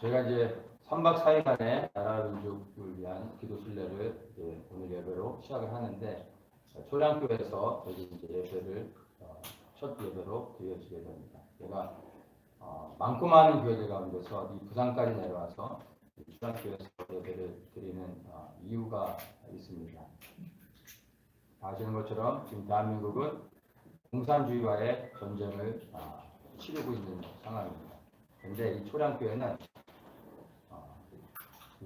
제가 이제 3박 4일간의 나라 민족을 위한 기도 순례를 오늘 예배로 시작을 하는데 초량교회에서 저희 이제 예배를 첫 예배로 드려지게 됩니다. 제가 많고 많은 교회들 가운데서 이 부산까지 내려와서 초량교회에서 예배를 드리는 이유가 있습니다. 아시는 것처럼 지금 대한민국은 공산주의와의 전쟁을 치르고 있는 상황입니다. 그런데 이 초량교회는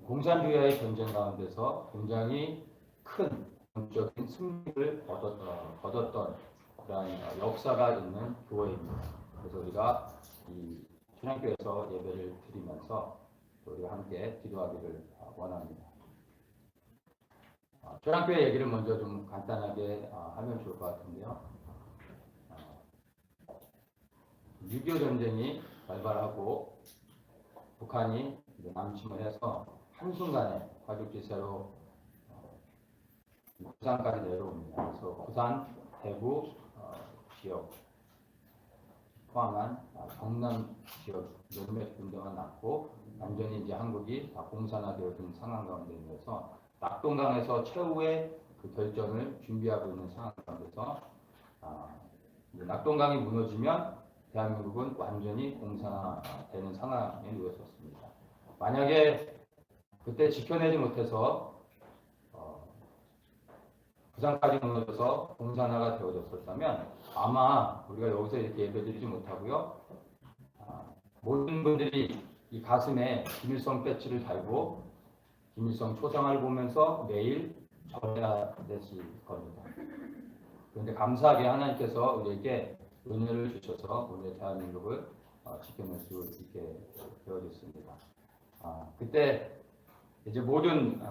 공산주의와의 전쟁 가운데서 굉장히 큰 정적인 승리를 거뒀던 그런 역사가 있는 교회입니다. 그래서 우리가 이 초량교회에서 예배를 드리면서 우리가 함께 기도하기를 원합니다. 초량교회 얘기를 먼저 좀 간단하게 하면 좋을 것 같은데요. 6.25 전쟁이 발발하고 북한이 남침을 해서 한순간에 화죽지세로 부산까지 내려옵니다. 그래서 부산, 대구 지역, 포함한 경남 지역 몇몇 군데만 남고 완전히 이제 한국이 다 공산화되어진 상황 가운데 있어서 낙동강에서 최후의 그 결전을 준비하고 있는 상황 가운데서 낙동강이 무너지면 대한민국은 완전히 공산화되는 상황에 놓였었습니다. 만약에 그때 지켜내지 못해서 부산까지 무너져서 공산화가 되어졌었다면 아마 우리가 여기서 이렇게 예배드리지 못하고요. 모든 분들이 이 가슴에 김일성 배지를 달고 김일성 초상을 보면서 매일 절해야 되실 겁니다. 그런데 감사하게 하나님께서 우리에게 은혜를 주셔서 우리의 대한민국을 지켜낼 수 있게 되어졌습니다. 그때 이제 모든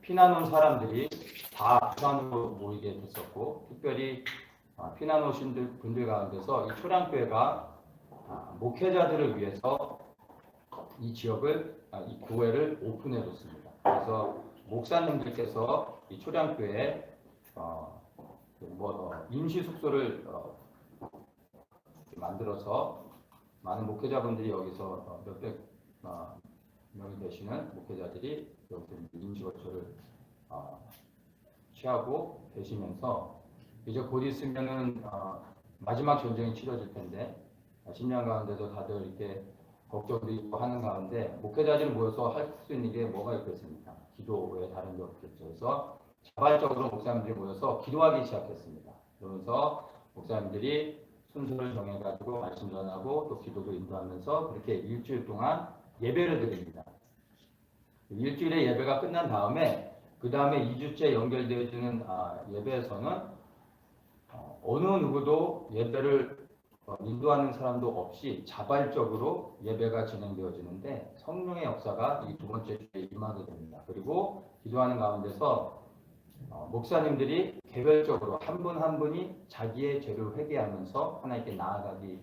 피난 온 사람들이 다 부산으로 모이게 됐었고, 특별히 피난 오신 분들 가운데서 이 초량교회가 목회자들을 위해서 이 지역을, 이 교회를 오픈해 줬습니다. 그래서 목사님들께서 이 초량교회에 임시 숙소를 만들어서 많은 목회자분들이 여기서 몇백 명이 되시는 목회자들이 여기서 임시거처를 취하고 계시면서 이제 곧 있으면은 마지막 전쟁이 치러질 텐데 10년 가운데서 다들 이렇게 걱정도 있고 하는 가운데 목회자들이 모여서 할 수 있는 게 뭐가 있겠습니까? 기도 외에 다른 게 없겠죠. 그래서 자발적으로 목사님들이 모여서 기도하기 시작했습니다. 그러면서 목사님들이 순서를 정해가지고 말씀 전하고 또 기도도 인도하면서 그렇게 일주일 동안 예배를 드립니다. 일주일의 예배가 끝난 다음에 그 다음에 2주째 연결되어지는 예배에서는 어느 누구도 예배를 인도하는 사람도 없이 자발적으로 예배가 진행되어지는데 성령의 역사가 이 두 번째 주에 임하게 됩니다. 그리고 기도하는 가운데서 목사님들이 개별적으로 한 분 한 분이 자기의 죄를 회개하면서 하나님께 나아가기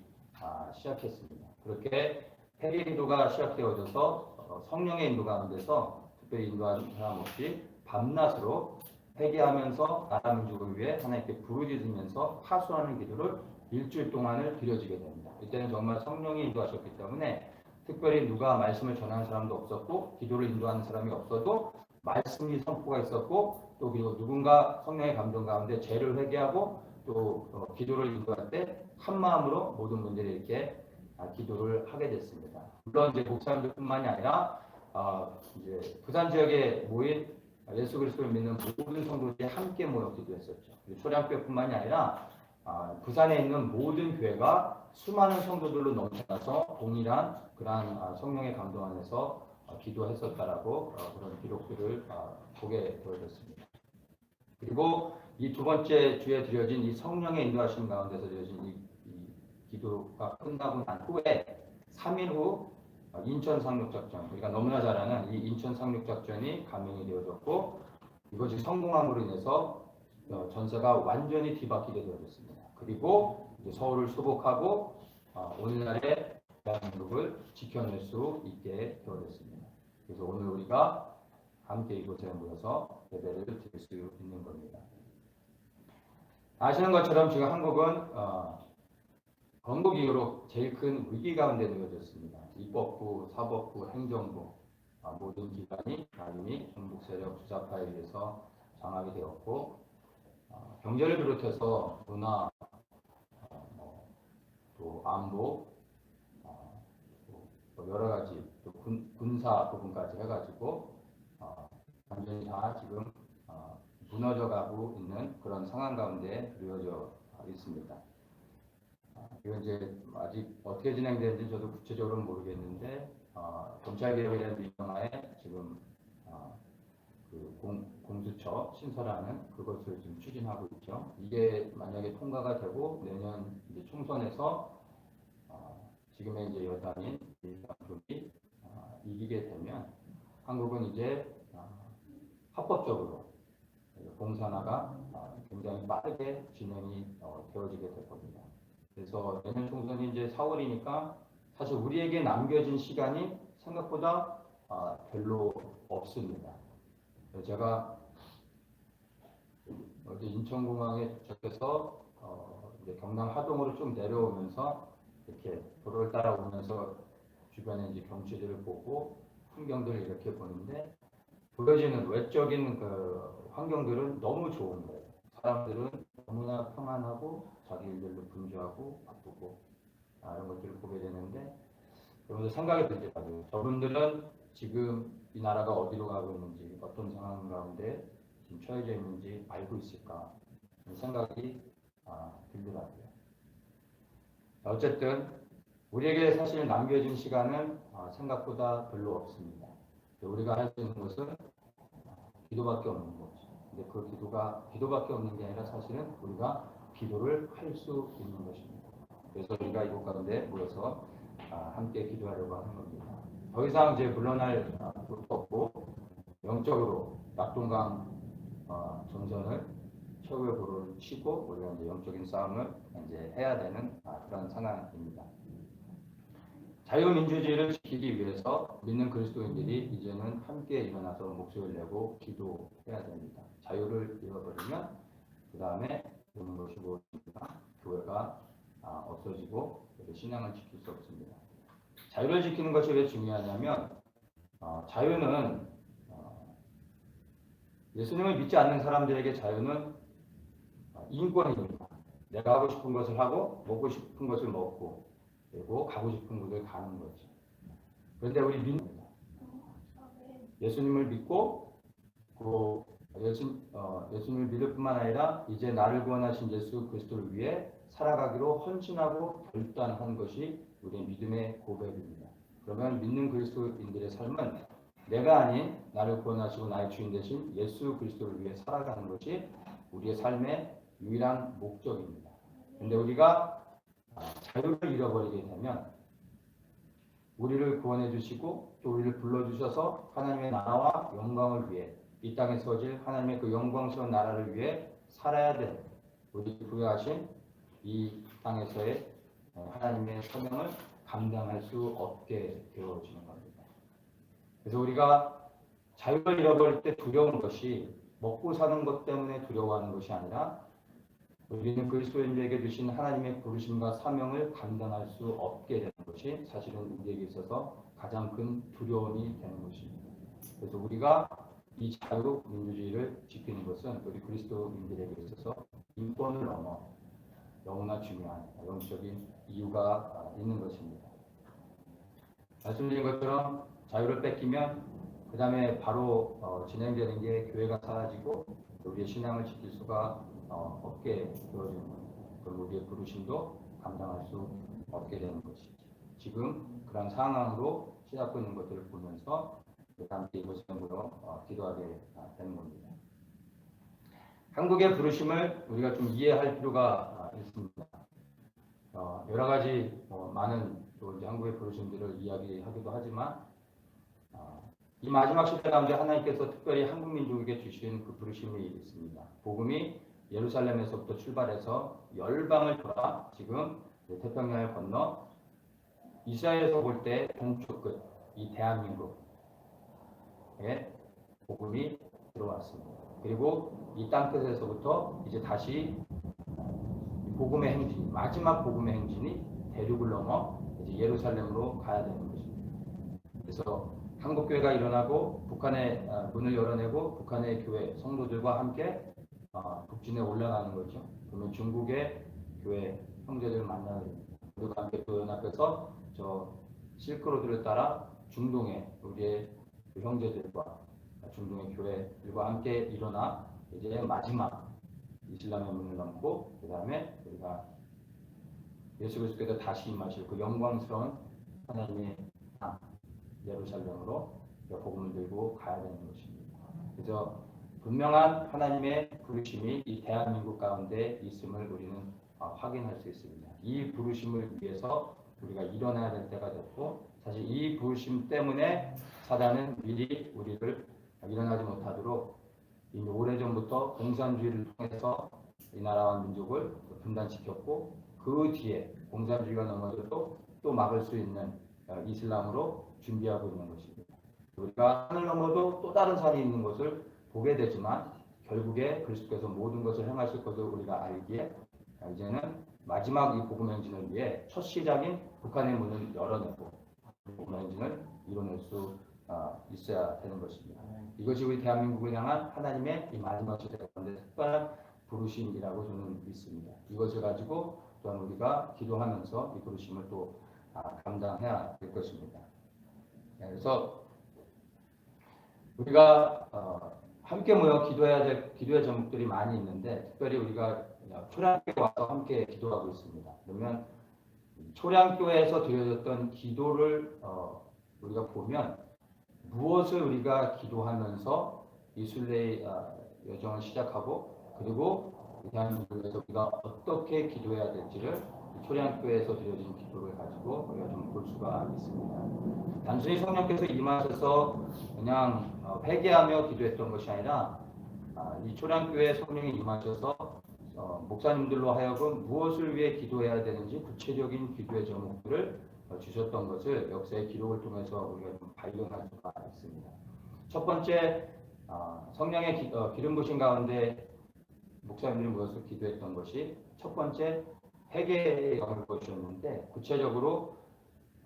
시작했습니다. 그렇게 회개 기도가 시작되어져서 성령의 인도 가운데서 특별히 인도하는 사람 없이 밤낮으로 회개하면서 나라 민족을 위해 하나님께 부르짖으면서 하소하는 기도를 일주일 동안을 드려지게 됩니다. 이때는 정말 성령이 인도하셨기 때문에 특별히 누가 말씀을 전하는 사람도 없었고 기도를 인도하는 사람이 없어도 말씀이 선포가 있었고 또 그리고 누군가 성령의 감동 가운데 죄를 회개하고 또 기도를 인도할 때 한 마음으로 모든 분들이 이렇게 기도를 하게 됐습니다. 물론 이제 목사님들뿐만이 아니라 이제 부산 지역에 모인 예수 그리스도를 믿는 모든 성도들이 함께 모여 기도했었죠. 초량교회뿐만이 아니라 부산에 있는 모든 교회가 수많은 성도들로 넘쳐나서 동일한 그러한 성령의 감동 안에서 기도했었다라고 그런 기록들을 보게 되어졌습니다. 그리고 이 두 번째 주에 드려진 이 성령의 인도하심 가운데서 드려진 이 기도가 끝나고 난 후에 3일 후 인천 상륙작전, 우리가 너무나 잘 아는 이 인천 상륙작전이 감행이 되어졌고 이것이 성공함으로 인해서 전세가 완전히 뒤바뀌게 되어졌습니다. 그리고 이제 서울을 수복하고 오늘날의 대한민국을 지켜낼 수 있게 되어졌습니다. 그래서 오늘 우리가 함께 이곳에 모여서 예배를 드릴 수 있는 겁니다. 아시는 것처럼 지금 한국은 건국 이후로 제일 큰 위기 가운데 놓여졌습니다. 입법부, 사법부, 행정부 모든 기관이 이미 종북 세력 주사파에 의해서 장악이 되었고 경제를 비롯해서 문화, 또 안보, 또 여러 가지 또 군사 부분까지 해가지고 완전히 다 지금 무너져가고 있는 그런 상황 가운데 놓여져 있습니다. 이건 이제 아직 어떻게 진행되는지 저도 구체적으로는 모르겠는데 검찰개혁에 대한 민영화에 지금 그 공수처 신설하는 그것을 지금 추진하고 있죠. 이게 만약에 통과가 되고 내년 이제 총선에서 지금의 이제 여당인 민주당 쪽이 이기게 되면 한국은 이제 합법적으로 공산화가 굉장히 빠르게 진행이 되어지게 될 겁니다. 그래서 내년 총선이 이제 4월이니까 사실 우리에게 남겨진 시간이 생각보다 별로 없습니다. 제가 어제 인천공항에 도착해서 이제 경남 하동으로 좀 내려오면서 이렇게 도로를 따라오면서 주변에 이제 경치들을 보고 풍경들을 이렇게 보는데 보여지는 외적인 그 환경들은 너무 좋은 거예요. 사람들은 너무나 평안하고 자기 일들로 분주하고 바쁘고 이런 것들을 보게 되는데 그러면서 생각이 들더라고요. 저분들은 지금 이 나라가 어디로 가고 있는지 어떤 상황 가운데 지금 처해져 있는지 알고 있을까 생각이 들더라고요. 어쨌든 우리에게 사실 남겨진 시간은 생각보다 별로 없습니다. 우리가 할 수 있는 것은 기도밖에 없는 거죠. 근데 그 기도밖에 없는 게 아니라 사실은 우리가 기도를 할 수 있는 것입니다. 그래서 우리가 이곳 가운데 모여서 함께 기도하려고 하는 겁니다. 더 이상 이제 물러날 것도 없고 영적으로 낙동강 정전을 최후의 보루를 치고 우리가 이제 영적인 싸움을 이제 해야 되는 그런 상황입니다. 자유민주주의를 지키기 위해서 믿는 그리스도인들이 이제는 함께 일어나서 목소리를 내고 기도해야 됩니다. 자유를 잃어버리면 그 다음에 되는 것이 무엇입니까? 교회가 없어지고 신앙을 지킬 수 없습니다. 자유를 지키는 것이 왜 중요하냐면 자유는 예수님을 믿지 않는 사람들에게 자유는 인권입니다. 내가 하고 싶은 것을 하고 먹고 싶은 것을 먹고 그리고 가고 싶은 곳을 가는 거죠. 그런데 우리 예수님을 믿고 그 예수님을 믿을 뿐만 아니라 이제 나를 구원하신 예수 그리스도를 위해 살아가기로 헌신하고 결단한 것이 우리의 믿음의 고백입니다. 그러면 믿는 그리스도인들의 삶은 내가 아닌 나를 구원하시고 나의 주인 되신 예수 그리스도를 위해 살아가는 것이 우리의 삶의 유일한 목적입니다. 그런데 우리가 자유를 잃어버리게 되면 우리를 구원해 주시고 또 우리를 불러주셔서 하나님의 나라와 영광을 위해 이 땅에 서질 하나님의 그 영광스러운 나라를 위해 살아야 될 우리 부여하신 이 땅에서의 하나님의 사명을 감당할 수 없게 되어지는 겁니다. 그래서 우리가 자유를 잃어버릴 때 두려운 것이 먹고 사는 것 때문에 두려워하는 것이 아니라 우리는 그리스도인들에게 주신 하나님의 부르심과 사명을 감당할 수 없게 되는 것이 사실은 우리에게 있어서 가장 큰 두려움이 되는 것입니다. 그래서 우리가 이 자유민주주의를 지키는 것은 우리 그리스도인들에게 있어서 인권을 넘어 너무나 중요한 영적인 이유가 있는 것입니다. 말씀드린 것처럼 자유를 뺏기면 그 다음에 바로 진행되는 게 교회가 사라지고 우리의 신앙을 지킬 수가 없게 되어지는 겁니다. 그럼 우리의 부르심도 감당할 수 없게 되는 것이죠. 지금 그런 상황으로 시작하고 있는 것들을 보면서 함께 이것을 모여 기도하게 되는 겁니다. 한국의 부르심을 우리가 좀 이해할 필요가 있습니다. 여러 가지 많은 또 이제 한국의 부르심들을 이야기하기도 하지만 이 마지막 시대 가운데 하나님께서 특별히 한국 민족에게 주신 그 부르심이 있습니다. 복음이 예루살렘에서부터 출발해서 열방을 돌아 지금 태평양을 건너 이스라엘에서 볼 때 동쪽 끝, 이 대한민국에 복음이 들어왔습니다. 그리고 이 땅끝에서부터 이제 다시 복음의 행진, 마지막 복음의 행진이 대륙을 넘어 이제 예루살렘으로 가야 되는 것입니다. 그래서 한국교회가 일어나고 북한의 문을 열어내고 북한의 교회 성도들과 함께 북진에 올라가는 거죠. 그러면 중국의 교회 형제들을 만나게 됩니다. 그리고 함께 또 연합해서 저 실크로드를 따라 중동의 우리의 그 형제들과 중동의 교회들과 함께 일어나 이제 마지막 이슬람의 문을 넘고 그 다음에 우리가 예수 그리스도께서 다시 임하실 그 영광스러운 하나님의 땅 예루살렘으로 복음을 들고 가야 되는 것입니다. 그래서 분명한 하나님의 부르심이 이 대한민국 가운데 있음을 우리는 확인할 수 있습니다. 이 부르심을 위해서 우리가 일어나야 될 때가 됐고 사실 이 부르심 때문에 사단은 미리 우리를 일어나지 못하도록 이미 오래전부터 공산주의를 통해서 이 나라와 민족을 분단시켰고 그 뒤에 공산주의가 넘어져도 또 막을 수 있는 이슬람으로 준비하고 있는 것입니다. 우리가 산을 넘어도 또 다른 산이 있는 것을 보게 되지만 결국에 그리스도께서 모든 것을 행하실 것을 우리가 알기에 이제는 마지막 이 복음 행진을 위해 첫 시작인 북한의 문을 열어내고 복음 행진을 이뤄낼 수 있어야 되는 것입니다. 이것이 우리 대한민국을 향한 하나님의 이 마지막 시대 가운데 특별한 부르심이라고 저는 믿습니다. 이것을 가지고 또한 우리가 기도하면서 이 부르심을 또 감당해야 될 것입니다. 그래서 우리가 함께 모여 기도해야 될 기도의 제목들이 많이 있는데 특별히 우리가 초량교회 와서 함께 기도하고 있습니다. 그러면 초량교회에서 드려졌던 기도를 우리가 보면 무엇을 우리가 기도하면서 이 순례의 여정을 시작하고 그리고 대한민국에서 우리가 어떻게 기도해야 될지를 초량교회에서 드려진 기도를 가지고 우리가 좀 볼 수가 있습니다. 단순히 성령께서 임하셔서 그냥 회개하며 기도했던 것이 아니라 이 초량교회 성령이 임하셔서 목사님들로 하여금 무엇을 위해 기도해야 되는지 구체적인 기도의 제목들을 주셨던 것을 역사의 기록을 통해서 우리가 좀 발견할 수가 있습니다. 첫 번째 성령의 기름 부신 가운데 목사님들이 모여서 기도했던 것이 첫 번째 회개의 영을 보여주셨는데 구체적으로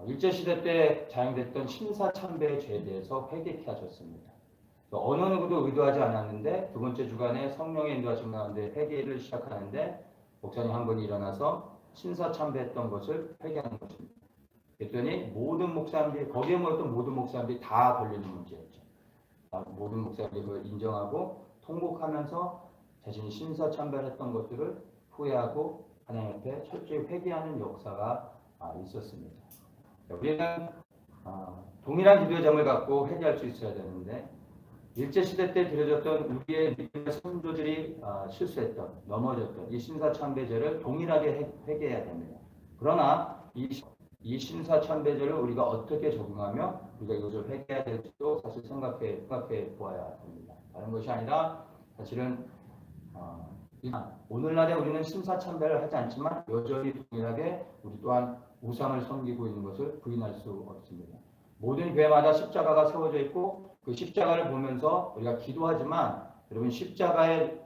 일제시대 때 자행됐던 신사참배의 죄에 대해서 회개케 하셨습니다. 어느 누구도 의도하지 않았는데 두 번째 주간에 성령의 인도하심 가운데 회개를 시작하는데 목사님 한 분이 일어나서 신사참배했던 것을 회개하는 것입니다. 그랬더니 모든 목사님들이 거기에 모였던 모든 목사님들이 다 걸리는 문제였죠. 모든 목사님들이 그걸 인정하고 통곡하면서 자신이 신사참배했던 것들을 후회하고 하나님 앞에 철저히 회개하는 역사가 있었습니다. 우리는 동일한 기도의 점을 갖고 회개할 수 있어야 되는데 일제시대 때 드려졌던 우리의 믿음의 선조들이 실수했던 넘어졌던 이 신사참배죄를 동일하게 회개해야 됩니다. 그러나 이 신사참배죄를 우리가 어떻게 적용하며 우리가 이것을 회개해야 될지도 사실 생각해 보아야 됩니다. 다른 것이 아니라 사실은 오늘날에 우리는 신사참배를 하지 않지만 여전히 동일하게 우리 또한 우상을 섬기고 있는 것을 부인할 수 없습니다. 모든 교회마다 십자가가 세워져 있고 그 십자가를 보면서 우리가 기도하지만 여러분 십자가에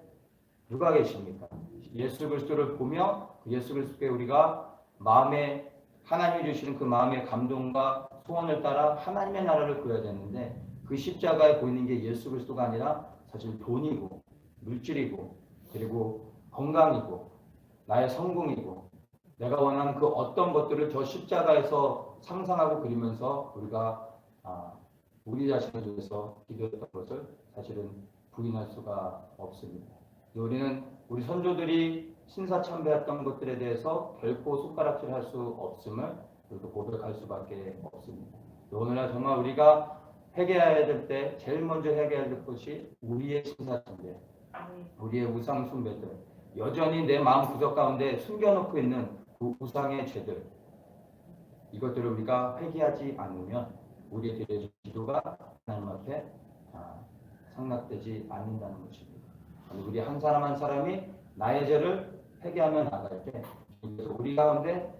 누가 계십니까? 예수 그리스도를 보며 그 예수 그리스도께 우리가 마음에 하나님이 주시는 그 마음의 감동과 소원을 따라 하나님의 나라를 그려야 되는데 그 십자가에 보이는 게 예수 그리스도가 아니라 사실 돈이고 물질이고 그리고 건강이고 나의 성공이고 내가 원하는 그 어떤 것들을 저 십자가에서 상상하고 그리면서 우리가 우리 자신을 위해서 기도했던 것을 사실은 부인할 수가 없습니다. 우리는 우리 선조들이 신사참배했던 것들에 대해서 결코 손가락질할 수 없음을 그리고 고백할 수밖에 없습니다. 오늘날 정말 우리가 회개해야 될 때 제일 먼저 회개해야 될 것이 우리의 신사참배, 우리의 우상 숭배들, 여전히 내 마음 구석 가운데 숨겨놓고 있는 그 우상의 죄들, 이것들을 우리가 회개하지 않으면 우리의 드려진 기도가 하나님 앞에 상납되지 않는다는 것입니다. 우리 한 사람 한 사람이 나의 죄를 회개하며 나갈 때 우리 가운데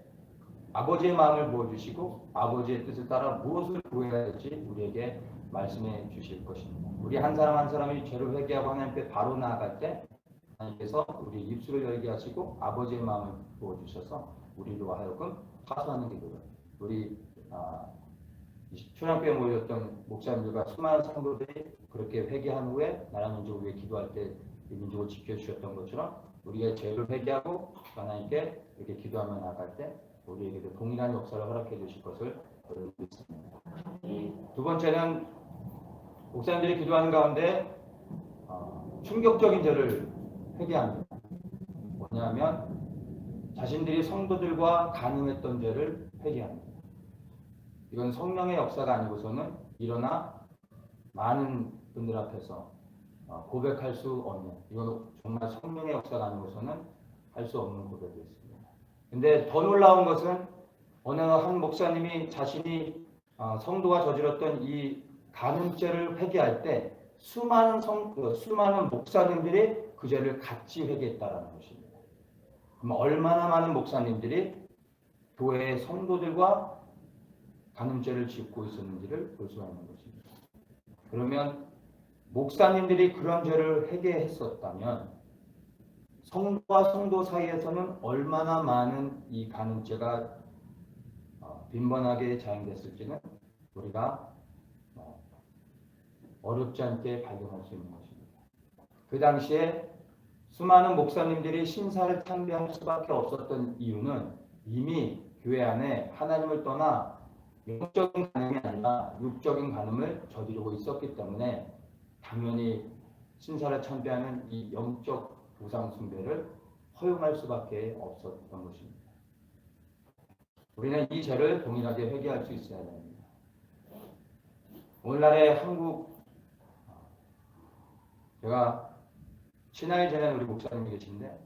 아버지의 마음을 부어주시고 아버지의 뜻을 따라 무엇을 구해야 할지 우리에게 말씀해 주실 것입니다. 우리 한 사람 한 사람이 죄를 회개하고 하나님 앞에 바로 나아갈 때 하나님께서 우리 입술을 열게 하시고 아버지의 마음을 부어주셔서 우리로 하여금 파수하는 기도를 우리 초량교에 모였던 목사님들과 수많은 성도들이 그렇게 회개한 후에 나라 민족을 위해 기도할 때 이 민족을 지켜주셨던 것처럼 우리의 죄를 회개하고 하나님께 이렇게 기도하며 나갈 때 우리에게도 동일한 역사를 허락해 주실 것을 믿습니다. 두 번째는 목사님들이 기도하는 가운데 충격적인 죄를 회개합니다. 뭐냐면 자신들이 성도들과 간음했던 죄를 회개합니다. 이건 성령의 역사가 아니고서는 일어나 많은 분들 앞에서 고백할 수 없는, 이건 정말 성령의 역사가 아니고서는 할 수 없는 고백이었습니다. 근데 더 놀라운 것은 어느 한 목사님이 자신이 성도가 저질렀던 이 간음죄를 회개할 때 수많은 목사님들이 그 죄를 같이 회개했다라는 것입니다. 그럼 얼마나 많은 목사님들이 교회의 성도들과 간음죄를 짓고 있었는지를 볼 수가 있는 것입니다. 그러면 목사님들이 그런 죄를 회개했었다면 성도와 성도 사이에서는 얼마나 많은 이 간음죄가 빈번하게 자행됐을지는 우리가 어렵지 않게 발견할 수 있는 것입니다. 그 당시에 수많은 목사님들이 신사를 창비할 수밖에 없었던 이유는 이미 교회 안에 하나님을 떠나 영적인 간음이 아니라 육적인 간음을 저지르고 있었기 때문에 당연히 신사를 참배하는 이 영적 우상 숭배를 허용할 수밖에 없었던 것입니다. 우리는 이 죄를 동일하게 회개할 수 있어야 됩니다. 오늘날의 한국, 제가 신앙이 지낸 우리 목사님이 계신데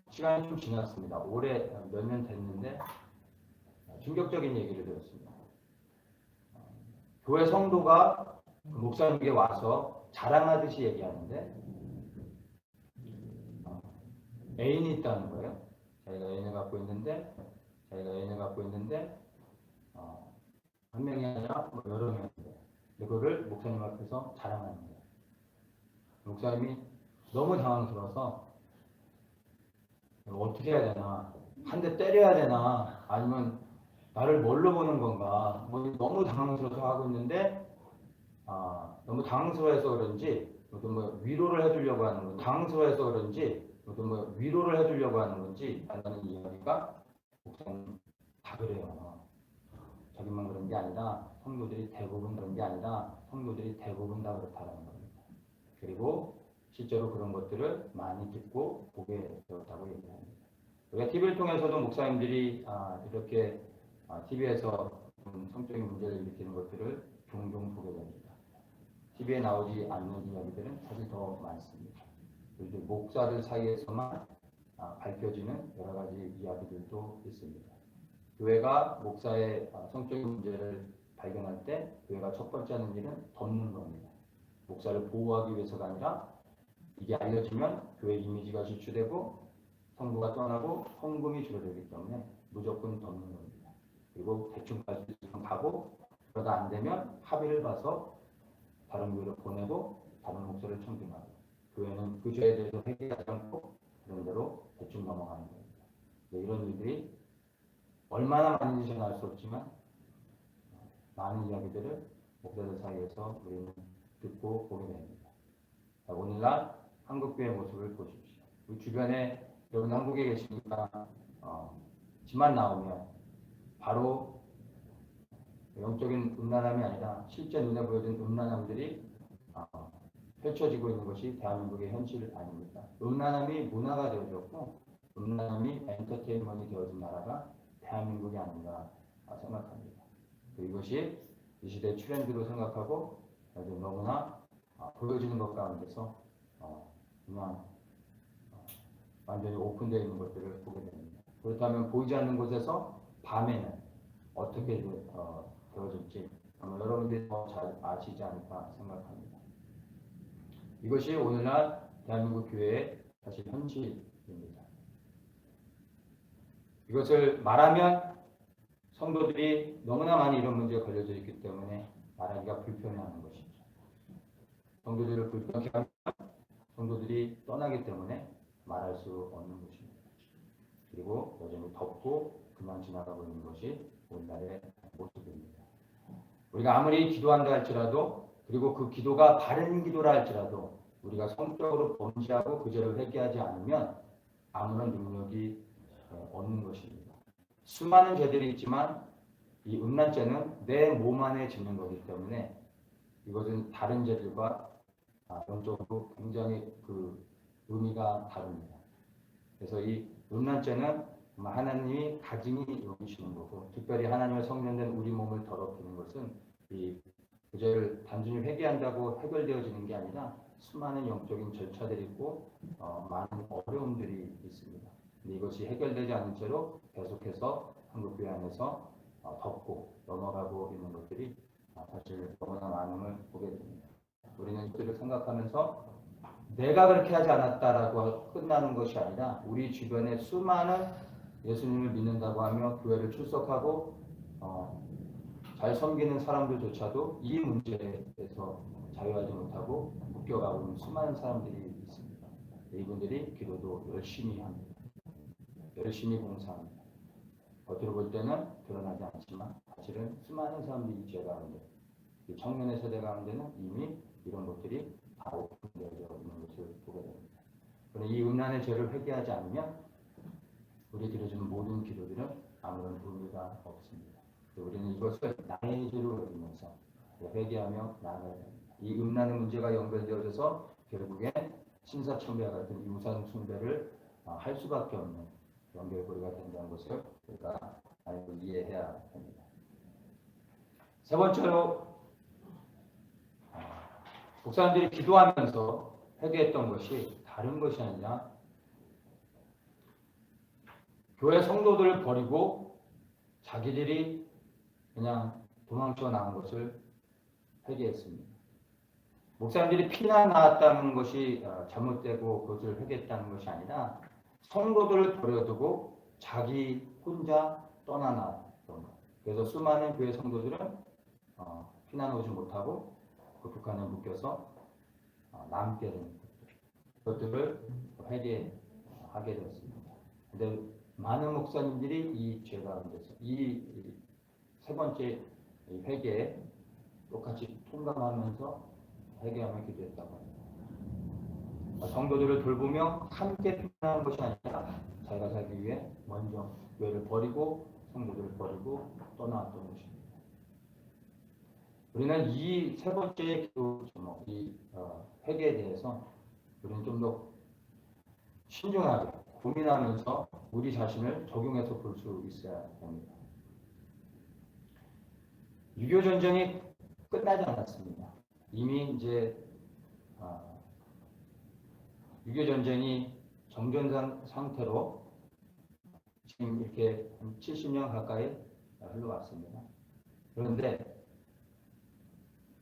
시간이 좀 지났습니다. 올해 몇 년 됐는데 충격적인 얘기를 들었습니다. 교회 성도가 목사님에게 와서 자랑하듯이 얘기하는데 애인이 있다는 거예요. 자기가 애인을 갖고 있는데 한 명이 아니라 여러 명인데 이거를 목사님 앞에서 자랑하는 거예요. 목사님이 너무 당황스러워서 어떻게 해야 되나, 한 대 때려야 되나, 아니면 나를 뭘로 보는 건가, 너무 당황스러워서 하고 있는데 너무 당황스러워해서 그런지 위로를 해주려고 하는 건 당황스러워해서 그런지 위로를 해주려고 하는 건지 라는 이야기가 목사님 다 그래요. 자기만 그런 게 아니라 성도들이 대부분 그런 게 아니라 성도들이 대부분 다 그렇다는 겁니다. 그리고 실제로 그런 것들을 많이 듣고 보게 되었다고 얘기합니다. 우리가 TV를 통해서도 목사님들이 이렇게 TV에서 성적인 문제를 일으키는 것들을 종종 보게 됩니다. TV에 나오지 않는 이야기들은 사실 더 많습니다. 그리고 목사들 사이에서만 밝혀지는 여러 가지 이야기들도 있습니다. 교회가 목사의 성적인 문제를 발견할 때 교회가 첫 번째 하는 일은 덮는 겁니다. 목사를 보호하기 위해서가 아니라 이게 알려지면 교회 이미지가 실추되고 성도가 떠나고 헌금이 줄어들기 때문에 무조건 덮는 겁니다. 그리고 대충 갈 수 있으면 가고 그러다 안 되면 합의를 봐서 다른 교회로 보내고 다른 목사를 청빙하고 교회는 그 죄에 대해서 회개하지 않고 그런 대로 대충 넘어가는 겁니다. 이런 일들이 얼마나 많은지 저는 알 수 없지만 많은 이야기들을 목사들 사이에서 우리는 듣고 보게 됩니다. 오늘날 한국교회 모습을 보십시오. 우리 주변에 여러분 한국에 계시니까 집만 나오면 바로 영적인 음란함이 아니라 실제 눈에 보여진 음란함들이 펼쳐지고 있는 것이 대한민국의 현실 아닙니까? 음란함이 문화가 되어졌고 음란함이 엔터테인먼트이 되어진 나라가 대한민국이 아닌가 생각합니다. 이것이 이 시대의 트렌드로 생각하고 너무나 보여지는 것 가운데서 그냥 완전히 오픈되어 있는 것들을 보게 됩니다. 그렇다면 보이지 않는 곳에서 밤에는 어떻게 되어질지 여러분들이 더 잘 아시지 않을까 생각합니다. 이것이 오늘날 대한민국 교회의 사실 현실입니다. 이것을 말하면 성도들이 너무나 많이 이런 문제에 걸려져 있기 때문에 말하기가 불편해하는 것이죠. 성도들을 불편하게 하면 성도들이 떠나기 때문에 말할 수 없는 것입니다. 그리고 여전히 덮고 그만 지나가고 있는 것이 오늘날의 모습입니다. 우리가 아무리 기도한다 할지라도 그리고 그 기도가 바른 기도라 할지라도 우리가 성적으로 범죄하고 그 죄를 회개하지 않으면 아무런 능력이 없는 것입니다. 수많은 죄들이 있지만 이 음란죄는 내 몸 안에 짓는 것이기 때문에 이것은 다른 죄들과 영적으로 굉장히 그 의미가 다릅니다. 그래서 이 음란죄는 하나님이 가증히 여기시는 거고, 특별히 하나님의 성전된 우리 몸을 더럽히는 것은 이 그 죄를 단순히 회개한다고 해결되어지는 게 아니라 수많은 영적인 절차들이 있고 많은 어려움들이 있습니다. 근데 이것이 해결되지 않은 채로 계속해서 한국 교회 안에서 덮고 넘어가고 있는 것들이 사실 너무나 많음을 보게 됩니다. 우리는 이들을 생각하면서 내가 그렇게 하지 않았다라고 끝나는 것이 아니라 우리 주변에 수많은 예수님을 믿는다고 하며 교회를 출석하고 잘 섬기는 사람들조차도 이 문제에서 자유하지 못하고 묶여가고 있는 수많은 사람들이 있습니다. 이분들이 기도도 열심히 합니다. 열심히 봉사합니다. 겉으로 볼 때는 드러나지 않지만 사실은 수많은 사람들이 이 죄 가운데, 이 청년의 세대 가운데는 이미 이런 것들이 다 오픈되어져 있는 것을 보게 됩니다. 그런데 이 음란의 죄를 회개하지 않으면 우리 드려지는 모든 기도들은 아무런 의미가 없습니다. 우리는 이것을 나의 죄로 여기면서 회개하며 나아가야 됩니다. 이 음란의 문제가 연결되어져서 결국엔 신사참배와 같은 이 우상 숭배를 할 수밖에 없는 연결고리가 된다는 것을 우리가 알고 이해해야 합니다. 세 번째로 목사님들이 기도하면서 회개했던 것이 다른 것이 아니라 교회 성도들을 버리고 자기들이 그냥 도망쳐 나온 것을 회개했습니다. 목사님들이 피난 나왔다는 것이 잘못되고 그것을 회개했다는 것이 아니라 성도들을 버려두고 자기 혼자 떠나 나왔던 것. 그래서 수많은 교회 성도들은 피난 오지 못하고 그 북한에 묶여서 남게 된 것들을 회개하게 되었습니다. 그런데 많은 목사님들이 이 죄 가운데서 이 세 번째 회개에 똑같이 통감하면서 회개하며 기도했다고 합니다. 성도들을 돌보며 함께 피난하는 것이 아니라 자기가 살기 위해 먼저 교회를 버리고 성도들을 버리고 떠나왔던 것입니다. 우리는 이 세 번째 기도 제목, 이 회개에 대해서 우리는 좀 더 신중하게 고민하면서 우리 자신을 적용해서 볼 수 있어야 합니다. 6.25 전쟁이 끝나지 않았습니다. 이미 이제 6.25 전쟁이 정전 상태로 지금 이렇게 70년 가까이 흘러왔습니다. 그런데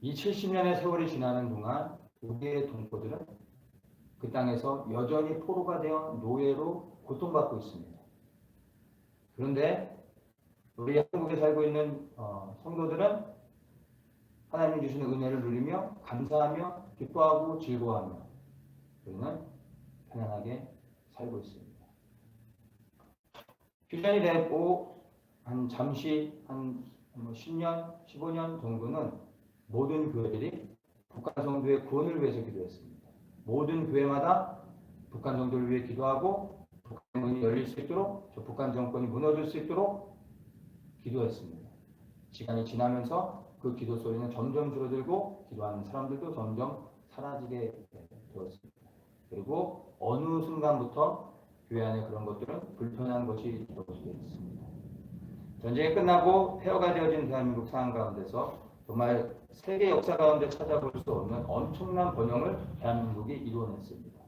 이 70년의 세월이 지나는 동안 우리의 동포들은 그 땅에서 여전히 포로가 되어 노예로 고통받고 있습니다. 그런데 우리 한국에 살고 있는 성도들은 하나님 주시는 은혜를 누리며 감사하며 기뻐하고 즐거워하며 우리는 편안하게 살고 있습니다. 휴전이 되고 잠시 한 10년, 15년 정도는 모든 교회들이 북한 성도의 구원을 위해서 기도했습니다. 모든 교회마다 북한 성도를 위해 기도하고 북한 문이 열릴 수 있도록, 저 북한 정권이 무너질 수 있도록 기도했습니다. 시간이 지나면서 그 기도 소리는 점점 줄어들고 기도하는 사람들도 점점 사라지게 되었습니다. 그리고 어느 순간부터 교회 안에 그런 것들은 불편한 것이 되어지게 됐습니다. 전쟁이 끝나고 폐허가 되어진 대한민국 상황 가운데서 정말 세계 역사 가운데 찾아볼 수 없는 엄청난 번영을 대한민국이 이루어냈습니다.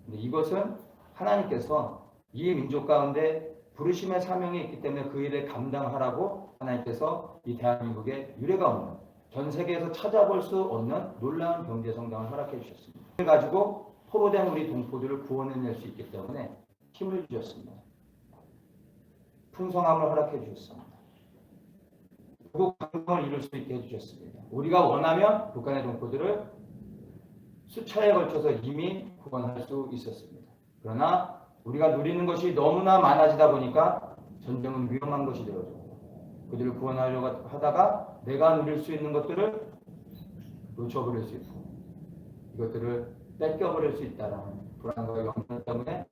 근데 이것은 하나님께서 이 민족 가운데 부르심의 사명이 있기 때문에 그 일을 감당하라고 하나님께서 이 대한민국에 유례가 없는, 전 세계에서 찾아볼 수 없는 놀라운 경제 성장을 허락해 주셨습니다. 이걸 가지고 포로된 우리 동포들을 구원해낼 수 있기 때문에 힘을 주셨습니다. 풍성함을 허락해 주셨습니다. 북한 강성을 이룰 수 있게 해주셨습니다. 우리가 원하면 북한의 동포들을 수차에 걸쳐서 이미 구원할 수 있었습니다. 그러나 우리가 누리는 것이 너무나 많아지다 보니까 전쟁은 위험한 것이 되어져. 그들을 구원하려고 하다가 내가 누릴 수 있는 것들을 놓쳐버릴 수 있고 이것들을 뺏겨버릴 수 있다는 불안과 염려 때문에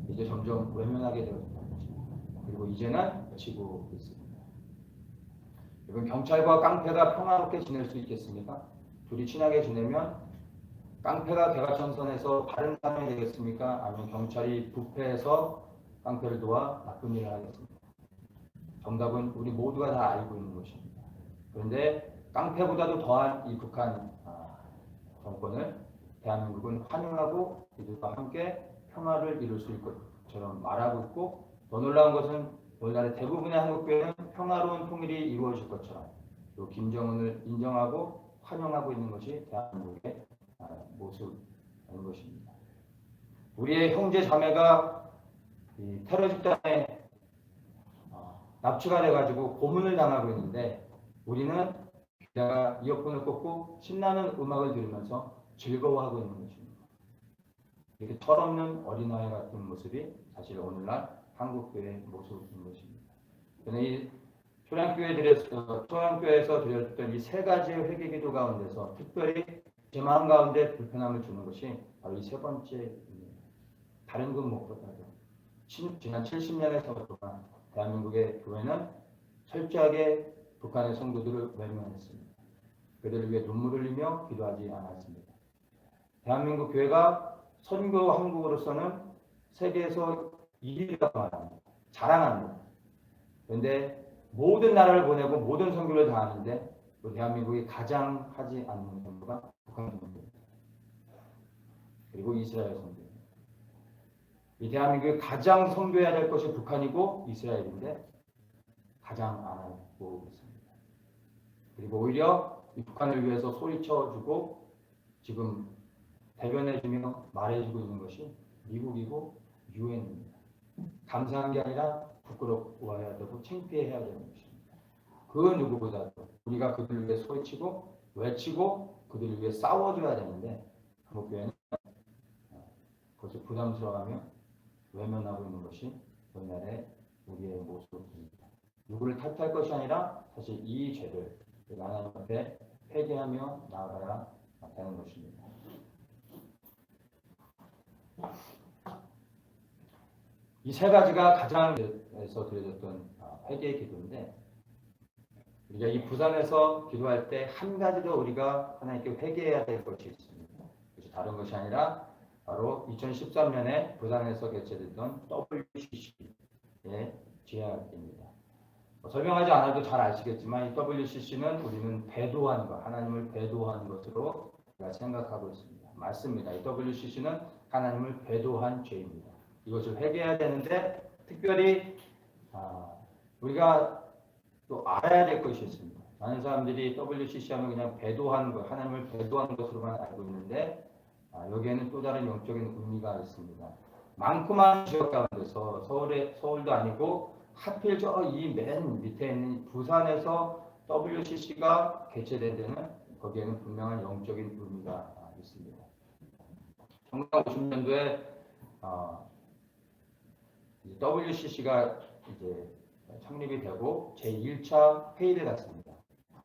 이제 점점 외면하게 되어진다는 것입니다. 그리고 이제는 지고 있습니다. 여러분, 경찰과 깡패가 평화롭게 지낼 수 있겠습니까? 둘이 친하게 지내면 깡패가 개가천선해서 바른 사람이 되겠습니까? 아니면 경찰이 부패해서 깡패를 도와 나쁜 일을 하겠습니까? 정답은 우리 모두가 다 알고 있는 것입니다. 그런데 깡패보다도 더한 이 북한 정권을 대한민국은 환영하고 이들과 함께 평화를 이룰 수 있을 것처럼 말하고 있고, 더 놀라운 것은 오늘날의 대부분의 한국교회는 평화로운 통일이 이루어질 것처럼 또 김정은을 인정하고 환영하고 있는 것이 대한민국의 모습인 것입니다. 우리의 형제 자매가 이 테러 집단에 납치가 돼가지고 고문을 당하고 있는데 우리는 귀다가 이어폰을 꽂고 신나는 음악을 들으면서 즐거워하고 있는 것입니다. 이렇게 철없는 어린아이 같은 모습이 사실 오늘날 한국교회의 모습인 것입니다. 저는 이 초량교회에서 드렸던 이 세 가지의 회개기도 가운데서 특별히 제 마음 가운데 불편함을 주는 것이 바로 이 세 번째입니다. 다른 건 무엇보다도 지난 70년의 세월 동안 대한민국의 교회는 철저하게 북한의 성도들을 외면했습니다. 그들을 위해 눈물을 흘리며 기도하지 않았습니다. 대한민국 교회가 선교 한국으로서는 세계에서 1위라고 말합니다. 자랑합니다. 그런데 모든 나라를 보내고 모든 선교를 다 하는데 대한민국이 가장 하지 않는 선교가 북한 선교입니다. 그리고 이스라엘 선교입니다. 이 대한민국이 가장 선교해야 될 것이 북한이고 이스라엘인데 가장 안 하고 있습니다. 그리고 오히려 이 북한을 위해서 소리쳐주고 지금 대변해주며 말해주고 있는 것이 미국이고 유엔입니다. 감사한 게 아니라 부끄러워해야 되고 창피해야 되는 것입니다. 그 누구보다도 우리가 그들을 위해 소리치고 외치고 그들을 위해 싸워줘야 되는데 한국교회는 그것을 부담스러워하며 외면하고 있는 것이 오늘날의 우리의 모습입니다. 누구를 탓할 것이 아니라 사실 이 죄를 하나님 앞에 회개하며 나아가야 되는 것입니다. 이 세 가지가 가장 에서 드려졌던 회개의 기도인데 우리가 이 부산에서 기도할 때 한 가지 더 우리가 하나님께 회개해야 될 것이 있습니다. 그것이 다른 것이 아니라 바로 2013년에 부산에서 개최됐던 WCC의 제약입니다. 설명하지 않아도 잘 아시겠지만 이 WCC는 우리는 배도한 것, 하나님을 배도한 것으로 우리가 생각하고 있습니다. 맞습니다. 이 WCC는 하나님을 배도한 죄입니다. 이것을 회개해야 되는데 특별히 우리가 또 알아야 될 것이 있습니다. 많은 사람들이 WCC 하면 그냥 배도한 것, 하나님을 배도한 것으로만 알고 있는데 여기에는 또 다른 영적인 의미가 있습니다. 많고 많은 지역 가운데서 서울도 아니고 하필 저 이 맨 밑에 있는 부산에서 WCC가 개최된 데는 거기에는 분명한 영적인 의미가 있습니다. 1950년도에 WCC가 이제 창립이 되고 제1차 회의를 갖습니다.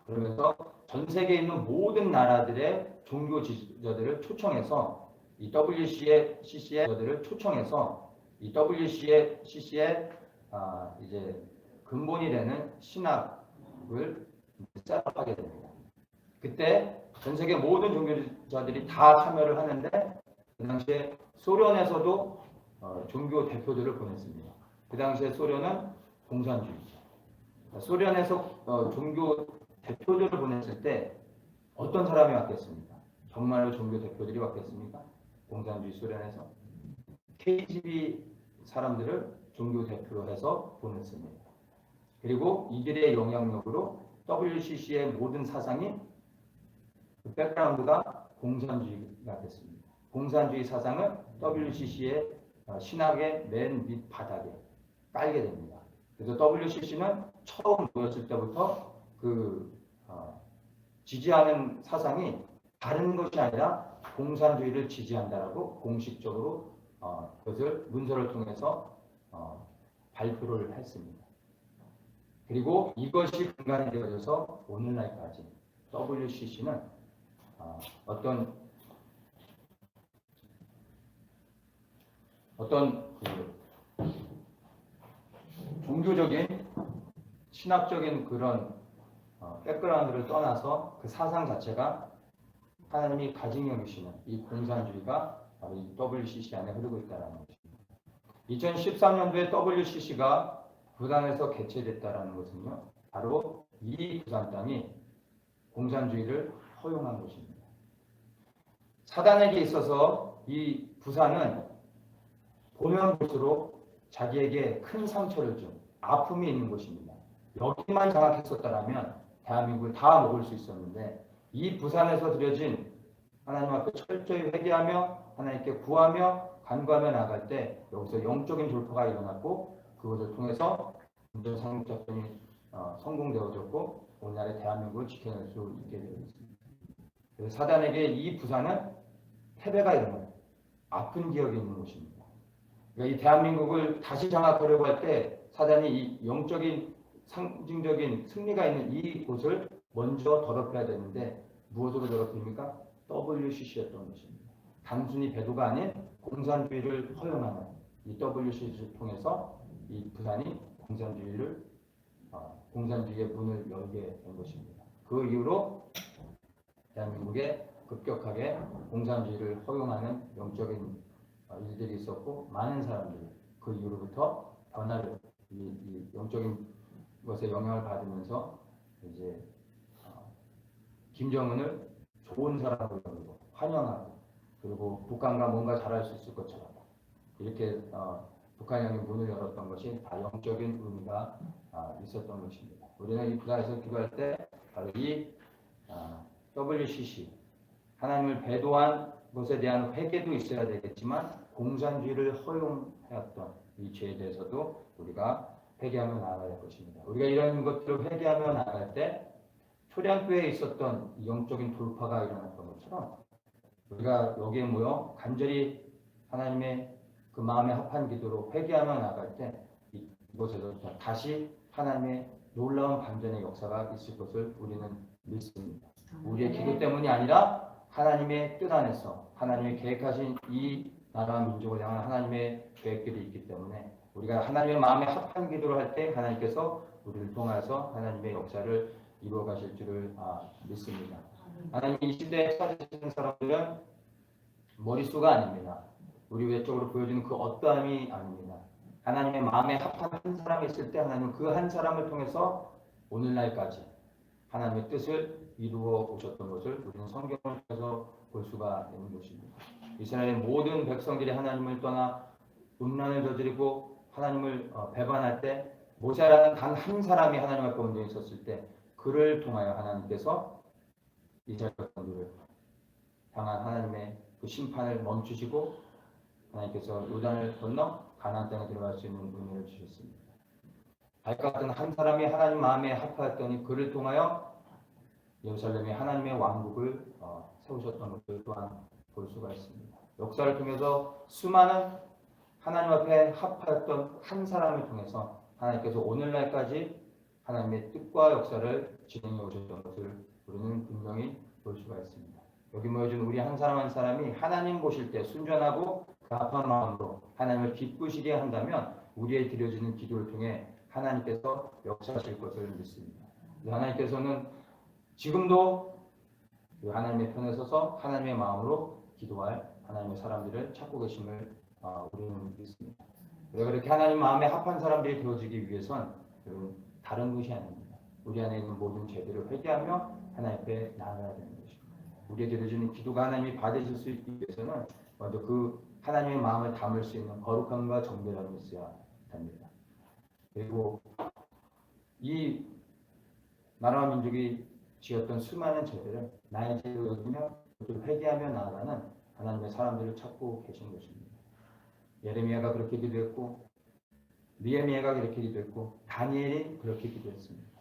그러면서 전 세계에 있는 모든 나라들의 종교 지도자들을 초청해서 이 WCC의 지도자들을 초청해서 이 WCC의 이제 근본이 되는 신학을 셋업하게 됩니다. 그때 전 세계 모든 종교자들이 다 참여를 하는데 그 당시에 소련에서도 종교 대표들을 보냈습니다. 그 당시에 소련은 공산주의죠. 소련에서 종교 대표들을 보냈을 때 어떤 사람이 왔겠습니까? 정말로 종교 대표들이 왔겠습니까? 공산주의 소련에서 KGB 사람들을 종교 대표로 해서 보냈습니다. 그리고 이들의 영향력으로 WCC의 모든 사상이 그 백그라운드가 공산주의가 됐습니다. 공산주의 사상을 WCC의 신학의 맨 밑 바닥에 깔게 됩니다. 그래서 WCC는 처음 모였을 때부터 지지하는 사상이 다른 것이 아니라 공산주의를 지지한다라고 공식적으로 그것을 문서를 통해서 발표를 했습니다. 그리고 이것이 근간이 되어져서 오늘날까지 WCC는 어떤 종교적인 신학적인 그런 백그라운드를 떠나서 그 사상 자체가 하나님이 가증 여기시는 이 공산주의가 바로 이 WCC 안에 흐르고 있다는 것입니다. 2013년도에 WCC가 부산에서 개최됐다는 것은요, 바로 이 부산 땅이 공산주의를 허용한 것입니다. 사단에게 있어서 이 부산은 보면 볼수록 자기에게 큰 상처를 준 아픔이 있는 곳입니다. 여기만 장악했었다면 대한민국을 다 먹을 수 있었는데 이 부산에서 드려진 하나님 앞에 철저히 회개하며 하나님께 구하며 간구하며 나갈 때 여기서 영적인 돌파가 일어났고 그것을 통해서 군전 상륙작전이 성공되어졌고 오늘날의 대한민국을 지켜낼 수 있게 되었습니다. 그래서 사단에게 이 부산은 패배가 일어나요. 아픈 기억이 있는 곳입니다. 그러니까 이 대한민국을 다시 장악하려고 할 때 사단이 이 영적인 상징적인 승리가 있는 이 곳을 먼저 더럽혀야 되는데 무엇으로 더럽힙니까? WCC였던 것입니다. 단순히 배도가 아닌 공산주의를 허용하는 이 WCC를 통해서 이 부산이 공산주의의 문을 열게 된 것입니다. 그 이후로 대한민국에 급격하게 공산주의를 허용하는 영적인 일들이 있었고 많은 사람들이 그 이후로부터 변화를 이 영적인 것에 영향을 받으면서 이제 김정은을 좋은 사람으로 여기고 환영하고 그리고 북한과 뭔가 잘할 수 있을 것처럼 이렇게 북한이 문을 열었던 것이 다 영적인 의미가 있었던 것입니다. 우리는 이 부산에서 기도할 때 바로 이 WCC 하나님을 배도한 것에 대한 회개도 있어야 되겠지만 공산주의를 허용하였던 이 죄에 대해서도 우리가 회개하며 나아가야 할 것입니다. 우리가 이런 것들을 회개하며 나아갈 때 초량교회에 있었던 영적인 돌파가 일어났던 것처럼 우리가 여기에 모여 간절히 하나님의 그 마음에 합한 기도로 회개하며 나아갈 때 이곳에서 다시 하나님의 놀라운 반전의 역사가 있을 것을 우리는 믿습니다. 우리의 기도 때문이 아니라 하나님의 뜻 안에서 하나님이 계획하신 이 나라와 민족을 향한 하나님의 계획들이 있기 때문에 우리가 하나님의 마음에 합한 기도를 할 때 하나님께서 우리를 통해서 하나님의 역사를 이루어 가실 줄을 믿습니다. 하나님 이 시대에 찾으시는 사람들은 머릿수가 아닙니다. 우리 외적으로 보여주는 그 어떠함이 아닙니다. 하나님의 마음에 합한 한 사람이 있을 때 하나님은 그 한 사람을 통해서 오늘날까지 하나님의 뜻을 이루어 오셨던 것을 우리는 성경을 통해서 볼 수가 있는 것입니다. 이스라엘의 모든 백성들이 하나님을 떠나 음란을 저지르고 하나님을 배반할 때 모세라는 단 한 사람이 하나님 앞에 온전히 있었을 때 그를 통하여 하나님께서 이스라엘 백성들을 향한 하나님의 그 심판을 멈추시고 하나님께서 요단을 건너 가나안 땅에 들어갈 수 있는 은혜를 주셨습니다. 발과 같은 한 사람이 하나님 마음에 합하였더니 그를 통하여 예루살렘에 하나님의 왕국을 세우셨던 것을 또한 볼 수가 있습니다. 역사를 통해서 수많은 하나님 앞에 합하였던 한 사람을 통해서 하나님께서 오늘날까지 하나님의 뜻과 역사를 진행해 오셨던 것을 우리는 분명히 볼 수가 있습니다. 여기 모여준 우리 한 사람 한 사람이 하나님 보실 때 순전하고 가합한 마음으로 하나님을 기쁘시게 한다면 우리의 드려지는 기도를 통해 하나님께서 역사하실 것을 믿습니다. 하나님께서는 지금도 하나님의 편에 서서 하나님의 마음으로 기도할 하나님의 사람들을 찾고 계심을 우리는 믿습니다. 그렇게 하나님 마음에 합한 사람들이 되어지기 위해선 다른 것이 아닙니다. 우리 안에 있는 모든 죄들을 회개하며 하나님 앞에 나아가야 되는 것입니다. 우리의 드려지는 기도가 하나님이 받으실 수 있기 위해서는 먼저 그 하나님의 마음을 담을 수 있는 거룩함과 정결함이 있어야 됩니다. 그리고 이 나라와 민족이 지었던 수많은 죄들을 나의 죄로 여기며 회개하며 나아가는 하나님의 사람들을 찾고 계신 것입니다. 예레미야가 그렇게 기도했고 느헤미야가 그렇게 기도했고 다니엘이 그렇게 기도했습니다.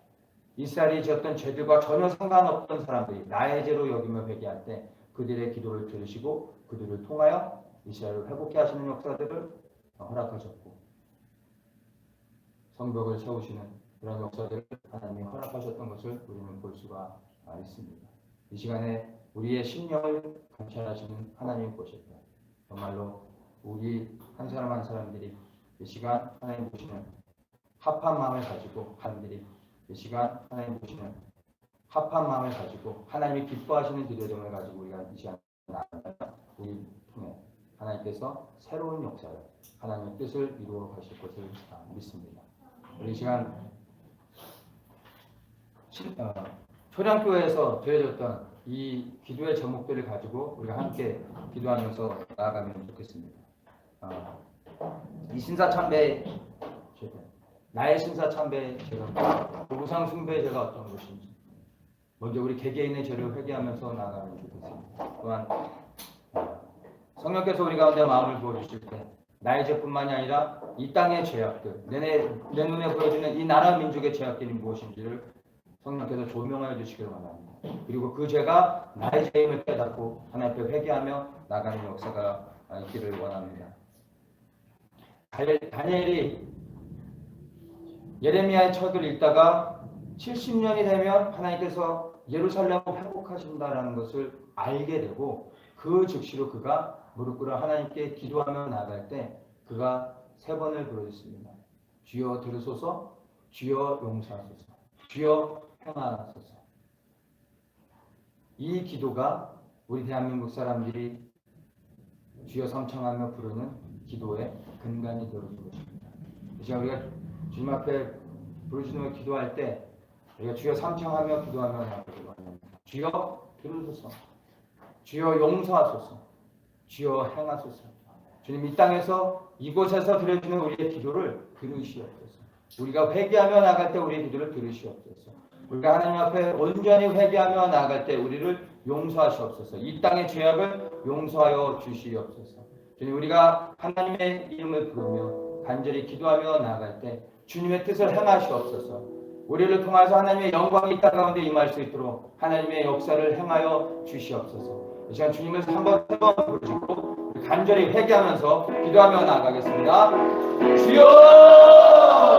이스라엘이 지었던 죄들과 전혀 상관없던 사람들이 나의 죄로 여기며 회개할 때 그들의 기도를 들으시고 그들을 통하여 이스라엘을 회복케 하시는 역사들을 허락하셨고 성벽을 세우시는 그런 역사들을 하나님이 허락하셨던 것을 우리는 볼 수가 있습니다. 이 시간에 우리의 심령을 감찰하시는 하나님 보실 때 정말로 우리 한 사람 한 사람들이 이 시간 하나님 보시는 합한 마음을 가지고 하나님들이 이 시간 하나님 보시는 합한 마음을 가지고 하나님이 기뻐하시는 기도점을 가지고 우리가 이 시간 우리 통해 하나님께서 새로운 역사를 하나님의 뜻을 이루어 가실 것을 믿습니다. 우리 이 시간 초량교회에서 드려졌던 이 기도의 제목들을 가지고 우리가 함께 기도하면서 나아가면 좋겠습니다. 이 신사참배 나의 신사참배 제가 우상 숭배 제가 어떤 것인지 먼저 우리 개개인의 죄를 회개하면서 나아가면 좋겠습니다. 또한 성령께서 우리 가운데 마음을 부어주실 때 나의 죄뿐만이 아니라 이 땅의 죄악들 내 눈에 보여지는 이 나라 민족의 죄악들이 무엇인지를 성령께서 조명하여 주시기를 원합니다. 그리고 그 죄가 나의 죄임을 깨닫고 하나님 앞에 회개하며 나가는 역사가 있기를 원합니다. 다니엘이 예레미야의 책을 읽다가 70년이 되면 하나님께서 예루살렘을 회복하신다라는 것을 알게 되고 그 즉시로 그가 무릎 꿇어 하나님께 기도하며 나아갈 때 그가 3번을 부르짖습니다. 주여 들으소서, 주여 용서하소서, 주여 평안하소서. 이 기도가 우리 대한민국 사람들이 주여 삼창하며 부르는 기도의 근간이 되어진 것입니다. 이제 우리가 주님 앞에 부르짖으며 기도할 때 우리가 주여 삼창하며 기도하며 나아가기로 합니다. 주여 들으소서, 주여 용서하소서, 주여 행하소서. 주님 이 땅에서 이곳에서 드려지는 우리의 기도를 들으시옵소서. 우리가 회개하며 나아갈 때 우리의 기도를 들으시옵소서. 우리가 하나님 앞에 온전히 회개하며 나아갈 때 우리를 용서하시옵소서. 이 땅의 죄악을 용서하여 주시옵소서. 주님 우리가 하나님의 이름을 부르며 간절히 기도하며 나아갈 때 주님의 뜻을 행하시옵소서. 우리를 통해서 하나님의 영광이 이 땅 가운데 임할 수 있도록 하나님의 역사를 행하여 주시옵소서. 이 시간 주님을 한번 부르시고 간절히 회개하면서 기도하며 나아가겠습니다. 주여!